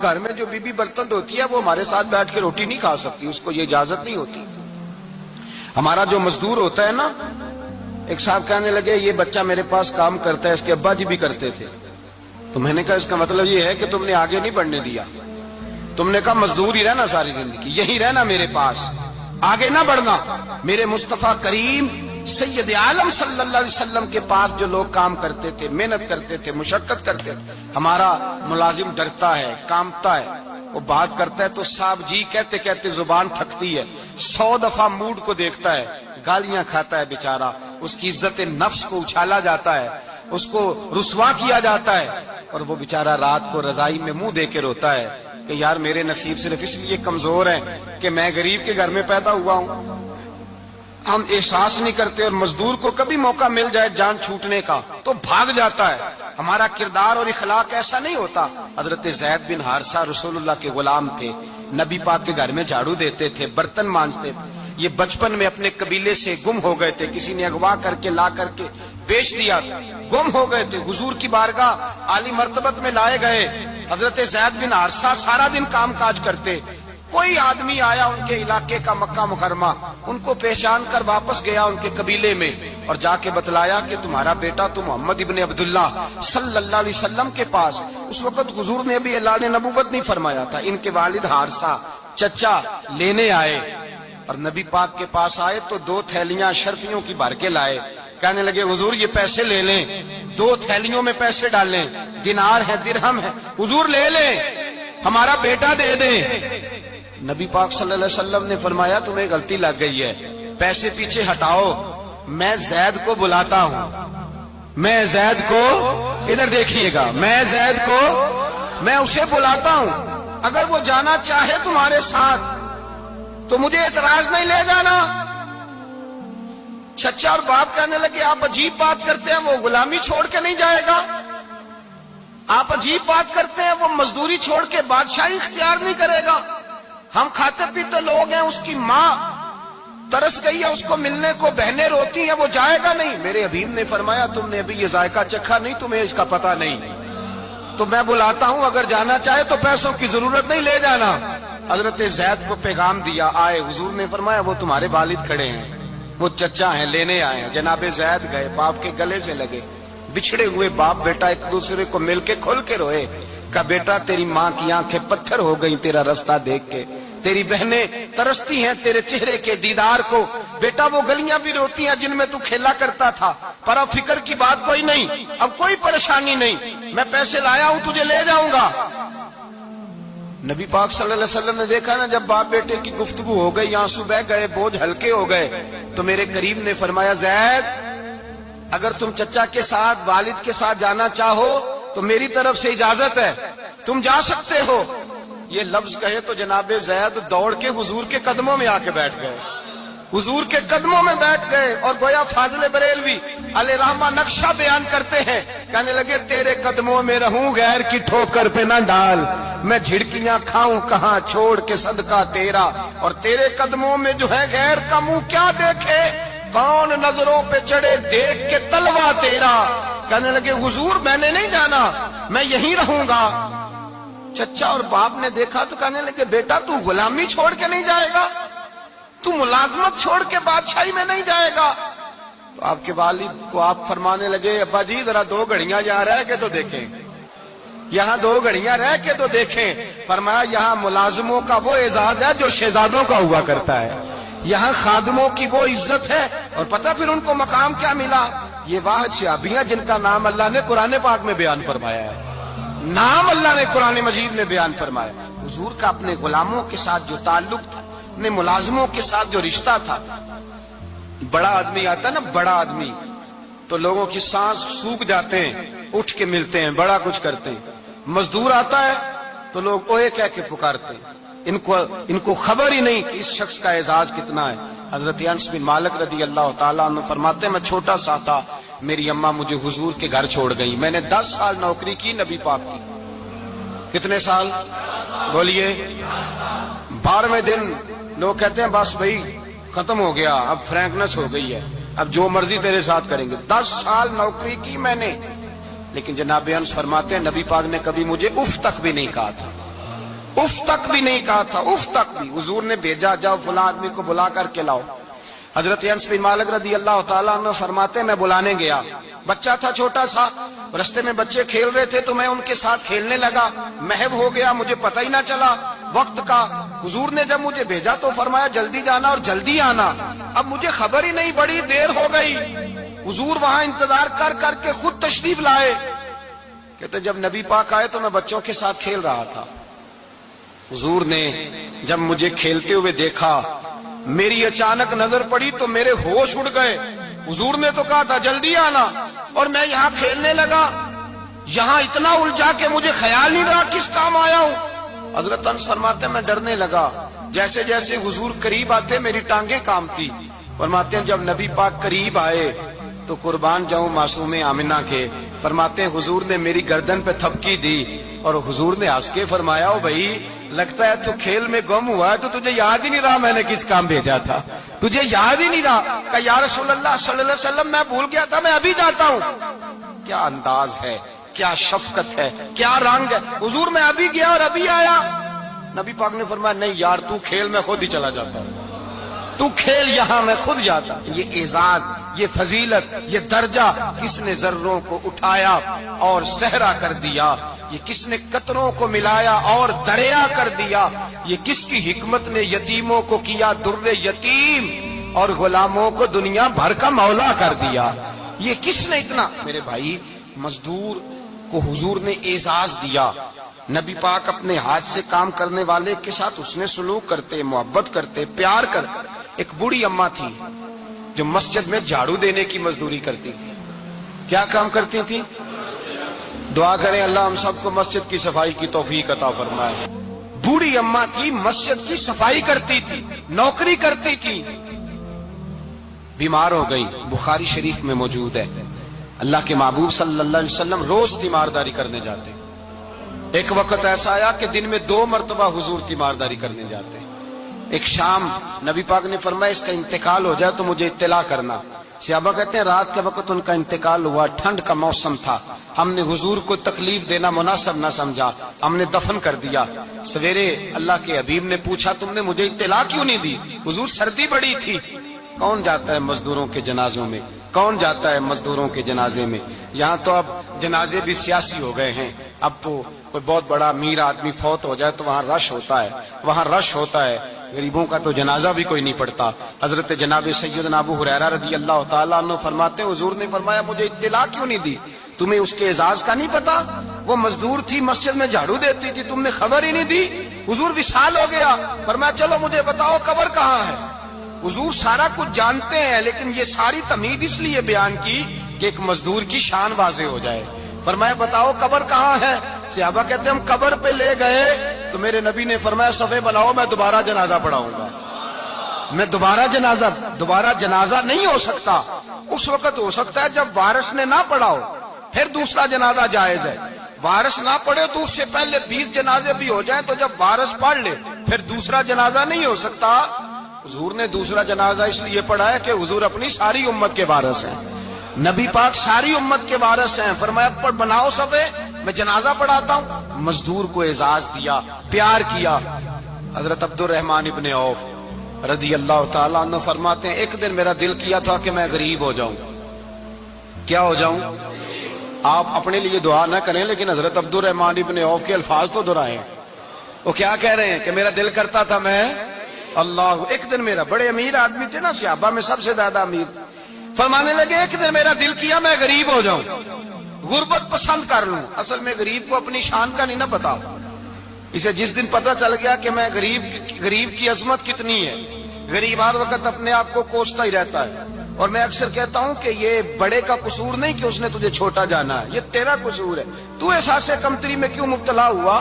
گھر میں جو بیوی برتن دھوتی ہے وہ ہمارے ساتھ بیٹھ کے روٹی نہیں کھا سکتی، اس کو یہ اجازت نہیں ہوتی۔ ہمارا جو مزدور ہوتا ہے نا، ایک صاحب کہنے لگے یہ بچہ میرے پاس کام کرتا ہے، اس کے ابا جی بھی کرتے تھے، تو میں نے کہا اس کا مطلب یہ ہے کہ تم نے آگے نہیں بڑھنے دیا، تم نے کہا مزدور ہی رہنا ساری زندگی، یہی رہنا میرے پاس، آگے نہ بڑھنا۔ میرے مصطفیٰ کریم سید عالم صلی اللہ علیہ وسلم کے پاس جو لوگ کام کرتے تھے، محنت کرتے تھے، مشقت کرتے تھے، ہمارا ملازم ڈرتا ہے، کامتا ہے، وہ بات کرتا ہے تو صاحب جی کہتے کہتے زبان تھکتی ہے، 100 دفعہ موڈ کو دیکھتا ہے، گالیاں کھاتا ہے بیچارہ، اس کی عزت نفس کو اچھالا جاتا ہے، اس کو رسوا کیا جاتا ہے، اور وہ بیچارہ رات کو رضائی میں منہ دے کے روتا ہے کہ یار میرے نصیب صرف اس لیے کمزور ہیں کہ میں غریب کے گھر میں پیدا ہوا ہوں۔ ہم احساس نہیں کرتے، اور مزدور کو کبھی موقع مل جائے جان چھوٹنے کا تو بھاگ جاتا ہے۔ ہمارا کردار اور اخلاق ایسا نہیں ہوتا۔ حضرت زید بن حارثہ رسول اللہ کے غلام تھے، نبی پاک کے گھر میں جھاڑو دیتے تھے، برتن مانجتے تھے، یہ بچپن میں اپنے قبیلے سے گم ہو گئے تھے، کسی نے اغوا کر کے لا کر کے بیچ دیا تھا، گم ہو گئے تھے، حضور کی بارگاہ عالی مرتبت میں لائے گئے۔ حضرت زید بن حارثہ سارا دن کام کاج کرتے، کوئی آدمی آیا ان کے علاقے کا مکہ مکرمہ، ان کو پہچان کر واپس گیا ان کے قبیلے میں اور جا کے بتلایا کہ تمہارا بیٹا تو محمد ابن عبداللہ صلی اللہ علیہ وسلم کے پاس، اس وقت حضور نے بھی اللہ نے نبوت نہیں فرمایا تھا، ان کے والد حارثہ چچا لینے آئے، اور نبی پاک کے پاس آئے تو 2 تھیلیاں شرفیوں کی بھر کے لائے، کہنے لگے حضور یہ پیسے لے لیں، 2 تھیلیوں میں پیسے ڈالیں، دینار ہے درہم ہے، حضور لے لیں، ہمارا بیٹا دے دیں۔ نبی پاک صلی اللہ علیہ وسلم نے فرمایا تمہیں غلطی لگ گئی ہے، پیسے پیچھے ہٹاؤ، میں زید کو بلاتا ہوں، میں زید کو، ادھر دیکھیے گا، میں زید کو، میں اسے بلاتا ہوں، اگر وہ جانا چاہے تمہارے ساتھ تو مجھے اعتراض نہیں لے جانا۔ چچا اور باپ کہنے لگے آپ عجیب بات کرتے ہیں، وہ غلامی چھوڑ کے نہیں جائے گا، آپ عجیب بات کرتے ہیں، وہ مزدوری چھوڑ کے بادشاہی اختیار نہیں کرے گا، ہم کھاتے پیتے لوگ ہیں، اس کی ماں ترس گئی ہے اس کو ملنے کو، بہنیں روتی ہیں، وہ جائے گا نہیں۔ میرے حبیب نے فرمایا تم نے ابھی یہ ذائقہ چکھا نہیں، تمہیں اس کا پتہ نہیں، تو میں بلاتا ہوں، اگر جانا چاہے تو پیسوں کی ضرورت نہیں، لے جانا۔ حضرت زید کو پیغام دیا، آئے، حضور نے فرمایا وہ تمہارے والد کھڑے ہیں، وہ چچا ہیں، لینے آئے ہیں۔ جناب زید گئے، باپ کے گلے سے لگے، بچھڑے ہوئے باپ بیٹا ایک دوسرے کو مل کے کھل کے روئے، کہا بیٹا تیری ماں کی آنکھیں پتھر ہو گئی تیرا رستہ دیکھ کے، تیری بہنیں ترستی ہیں تیرے چہرے کے دیدار کو، بیٹا وہ گلیاں بھی روتی ہیں جن میں تو کھیلا کرتا تھا، پر اب فکر کی بات کوئی نہیں، اب کوئی پریشانی نہیں، میں پیسے لایا ہوں تجھے لے جاؤں گا۔ نبی پاک صلی اللہ علیہ وسلم نے دیکھا نا جب باپ بیٹے کی گفتگو ہو گئی، آنسو بہ گئے، بوجھ ہلکے ہو گئے، تو میرے کریم نے فرمایا زید اگر تم چچا کے ساتھ والد کے ساتھ جانا چاہو تو میری طرف سے اجازت ہے، تم جا سکتے ہو۔ یہ لفظ کہے تو جناب زید دوڑ کے حضور کے قدموں میں آ کے بیٹھ گئے، حضور کے قدموں میں بیٹھ گئے، اور گویا فاضل بریلوی علیہ رحمہ نقشہ بیان کرتے ہیں، کہنے لگے تیرے قدموں میں رہوں غیر کی ٹھوکر پہ نہ ڈال، میں جھڑکیاں کھاؤں کہاں چھوڑ کے صدقہ تیرا، اور تیرے قدموں میں جو ہے غیر کا منہ کیا دیکھے، کون نظروں پہ چڑھے دیکھ کے تلوا تیرا۔ کہنے لگے حضور میں نے نہیں جانا، میں یہیں رہوں گا۔ چچا اور باپ نے دیکھا تو کہنے لگے بیٹا تو غلامی چھوڑ کے نہیں جائے گا، تو ملازمت چھوڑ کے بادشاہی میں نہیں جائے گا۔ تو آپ کے والد کو آپ فرمانے لگے ابا جی ذرا 2 گھڑیاں یہاں رہ کے تو دیکھیں، یہاں 2 گھڑیاں رہ کے تو دیکھیں۔ فرمایا یہاں ملازموں کا وہ اعزاز ہے جو شہزادوں کا ہوا کرتا ہے، یہاں خادموں کی وہ عزت ہے، اور پتہ پھر ان کو مقام کیا ملا، یہ واحد شعبیاں جن کا نام اللہ نے قرآن پاک میں بیان فرمایا ہے، نام اللہ نے قرآن مجید میں بیان فرمایا۔ حضور کا اپنے غلاموں کے ساتھ جو تعلق تھا، اپنے ملازموں کے ساتھ جو رشتہ تھا، بڑا آدمی آتا نا، بڑا آدمی تو لوگوں کی سانس سوکھ جاتے ہیں، اٹھ کے ملتے ہیں، بڑا کچھ کرتے ہیں، مزدور آتا ہے تو لوگ اوے کہہ کے پکارتے ہیں، ان کو خبر ہی نہیں کہ اس شخص کا اعزاز کتنا ہے۔ حضرت انس بن مالک رضی اللہ تعالیٰ عنہ فرماتے ہیں میں چھوٹا سا تھا، میری اماں مجھے حضور کے گھر چھوڑ گئی، میں نے 10 سال نوکری کی نبی پاک کی۔ کتنے سال بولیے؟ 12ویں دن لوگ کہتے ہیں بس بھائی ختم ہو گیا، اب فرینکنس ہو گئی ہے، اب جو مرضی تیرے ساتھ کریں گے۔ 10 سال نوکری کی میں نے، لیکن جناب انس فرماتے ہیں نبی پاک نے کبھی مجھے اف تک بھی نہیں کہا تھا، اف تک بھی نہیں کہا تھا، اف تک بھی۔ حضور نے بھیجا جاؤ فلاں آدمی کو بلا کر کے لاؤ۔ حضرت انس بن مالک رضی اللہ تعالیٰ عنہ فرماتے میں بلانے گیا، بچہ تھا چھوٹا سا، رستے میں بچے کھیل رہے تھے تو میں ان کے ساتھ کھیلنے لگا، محو ہو گیا، مجھے پتہ ہی نہ چلا وقت کا۔ حضور نے جب مجھے بھیجا تو فرمایا جلدی جانا اور جلدی آنا۔ اب مجھے خبر ہی نہیں، بڑی دیر ہو گئی۔ حضور وہاں انتظار کر کر کے خود تشریف لائے۔ کہتے جب نبی پاک آئے تو میں بچوں کے ساتھ کھیل رہا تھا۔ حضور نے جب مجھے کھیلتے ہوئے دیکھا، میری اچانک نظر پڑی تو میرے ہوش اڑ گئے۔ حضور نے تو کہا تھا جلدی آنا، اور میں یہاں کھیلنے لگا، یہاں اتنا الجھا کہ مجھے خیال نہیں رہا کس کام آیا ہوں۔ حضرت انس فرماتے ہیں میں ڈرنے لگا، جیسے جیسے حضور قریب آتے میری ٹانگیں کانپتی۔ فرماتے ہیں جب نبی پاک قریب آئے تو قربان جاؤں معصوم آمنہ کے، فرماتے ہیں حضور نے میری گردن پہ تھپکی دی اور حضور نے ہنس کے فرمایا او بھائی لگتا ہے تو کھیل میں گم ہوا ہے تو تجھے یاد ہی نہیں رہا میں نے کس کام بھیجا تھا، تجھے یاد ہی نہیں رہا۔ کہ یا رسول اللہ صلی اللہ علیہ وسلم میں بھول گیا تھا، میں ابھی جاتا ہوں۔ کیا انداز ہے، کیا شفقت ہے، کیا رنگ ہے۔ حضور میں ابھی گیا اور ابھی آیا۔ نبی پاک نے فرمایا نہیں یار تو کھیل میں خود ہی چلا جاتا، تو کھیل یہاں میں خود جاتا۔ یہ اعزاز، یہ فضیلت، یہ درجہ کس نے ذروں کو اٹھایا اور صحرا کر دیا، یہ کس نے قطروں کو ملایا اور دریا کر دیا، یہ کس کی حکمت نے یتیموں کو کیا در یتیم اور غلاموں کو دنیا بھر کا مولا کر دیا، یہ کس نے اتنا۔ میرے بھائی مزدور کو حضور نے اعزاز دیا۔ نبی پاک اپنے ہاتھ سے کام کرنے والے کے ساتھ اس نے سلوک کرتے، محبت کرتے، پیار کرتے۔ ایک بوڑھی اماں تھی جو مسجد میں جھاڑو دینے کی مزدوری کرتی تھی۔ کیا کام کرتی تھی؟ دعا کریں اللہ ہم سب کو مسجد کی صفائی کی توفیق عطا فرمائے۔ بوڑھی اماں تھی، مسجد کی صفائی کرتی تھی، نوکری کرتی تھی، بیمار ہو گئی۔ بخاری شریف میں موجود ہے اللہ کے محبوب صلی اللہ علیہ وسلم روز تیمارداری کرنے جاتے۔ ایک وقت ایسا آیا کہ دن میں 2 مرتبہ حضور تیمارداری کرنے جاتے۔ ایک شام نبی پاک نے فرمایا اس کا انتقال ہو جائے تو مجھے اطلاع کرنا۔ صحابہ کہتے ہیں رات کے وقت ان کا انتقال ہوا، ٹھنڈ کا موسم تھا، ہم نے حضور کو تکلیف دینا مناسب نہ سمجھا، ہم نے دفن کر دیا۔ سویرے اللہ کے حبیب نے پوچھا تم نے مجھے اطلاع کیوں نہیں دی؟ حضور سردی بڑی تھی۔ کون جاتا ہے مزدوروں کے جنازوں میں؟ کون جاتا ہے مزدوروں کے جنازے میں؟ یہاں تو اب جنازے بھی سیاسی ہو گئے ہیں، اب تو کوئی بہت بڑا امیر آدمی فوت ہو جائے تو وہاں رش ہوتا ہے، وہاں رش ہوتا ہے، غریبوں کا تو جنازہ بھی کوئی نہیں پڑتا۔ حضرت جناب سیدنا ابو ہریرہ رضی اللہ تعالیٰ عنہ فرماتے ہیں حضور نے فرمایا مجھے اطلاع کیوں نہیں دی؟ تمہیں اس کے اعزاز کا نہیں پتا؟ وہ مزدور تھی، مسجد میں جھاڑو دیتی تھی، تم نے خبر ہی نہیں دی؟ حضور وصال ہو گیا، فرمایا چلو مجھے بتاؤ قبر کہاں ہے؟ حضور سارا کچھ جانتے ہیں لیکن یہ ساری تمہید اس لیے بیان کی کہ ایک مزدور کی شان واضح ہو جائے۔ فرمایا بتاؤ قبر کہاں ہے؟ صحابہ کہتے ہیں ہم قبر پہ لے گئے تو میرے نبی نے فرمایا صفے بناؤ میں دوبارہ جنازہ پڑھاؤں گا۔ میں دوبارہ جنازہ نہیں ہو سکتا، اس وقت ہو سکتا ہے جب وارث نے نہ پڑھاؤ، پھر دوسرا جنازہ جائز ہے۔ وارث نہ پڑھے تو اس سے پہلے 20 جنازے بھی ہو جائیں تو جب وارث پڑھ لے پھر دوسرا جنازہ نہیں ہو سکتا۔ حضور نے دوسرا جنازہ اس لیے پڑھا ہے کہ حضور اپنی ساری امت کے وارث ہیں، نبی پاک ساری امت کے وارث ہیں۔ فرمایا پر بناؤ صفے میں جنازہ پڑھاتا ہوں۔ مزدور کو اعزاز دیا، پیار کیا۔ حضرت عبد الرحمن ابن عوف رضی اللہ تعالیٰ عنہ فرماتے ہیں ایک دن میرا دل کیا تھا کہ میں غریب ہو جاؤں۔ کیا ہو جاؤں؟ آپ اپنے لیے دعا نہ کریں لیکن حضرت عبد الرحمن ابن عوف کے الفاظ تو دہرائیں۔ وہ کیا کہہ رہے ہیں کہ میرا دل کرتا تھا میں اللہ، ایک دن میرا، بڑے امیر آدمی تھے نا صحابہ میں سب سے زیادہ امیر، فرمانے لگے ایک دن میرا دل کیا میں غریب ہو جاؤں، غربت پسند کر لوں۔ اصل میں غریب کو اپنی شان کا نہیں نہ پتا، اسے جس دن پتا چل گیا کہ میں غریب کی عظمت کتنی ہے، غریب ہر وقت اپنے آپ کو کوستا ہی رہتا ہے۔ اور میں اکثر کہتا ہوں کہ یہ بڑے کا قصور نہیں کہ اس نے تجھے چھوٹا جانا ہے، یہ تیرا قصور ہے، تو احساس کمتری میں کیوں مبتلا ہوا؟